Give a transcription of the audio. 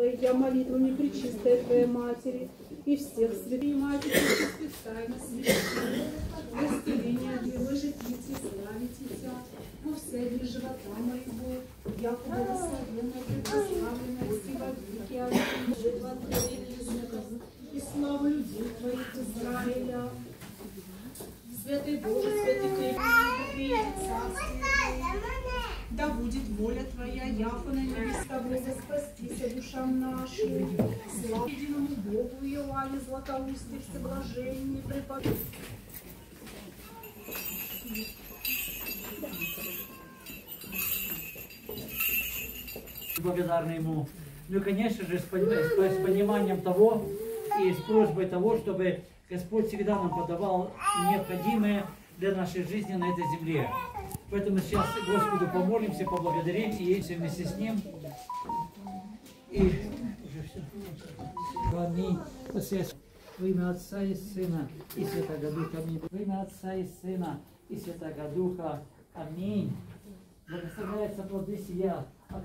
Я молитвами пречистой Твоей Матери и всех святых Матери, Христа на священных, растерения Его житицы, славите Тя, во все дни живота моего, яко благословенная, предоставленная сила веки, аминь, житва Твоей Иисуса, и славу людей Твоих Израиля. Святый Боже, святый крепкий, царствие да будет воля Твоя, яко на небес Тобой спастися душам нашим. Слава единому Богу, Иоанне Златоусте, всеблажении, преподобный. Благодарны Ему. Ну, конечно же, с пониманием того и с просьбой того, чтобы Господь всегда нам подавал необходимое для нашей жизни на этой земле. Поэтому сейчас Господу помолимся, поблагодарим и все вместе с Ним. И уже все. Аминь. Во имя Отца и Сына и Святого Духа. Аминь. Во имя Отца и Сына и Святого Духа. Аминь. Благословляется плоды сия, а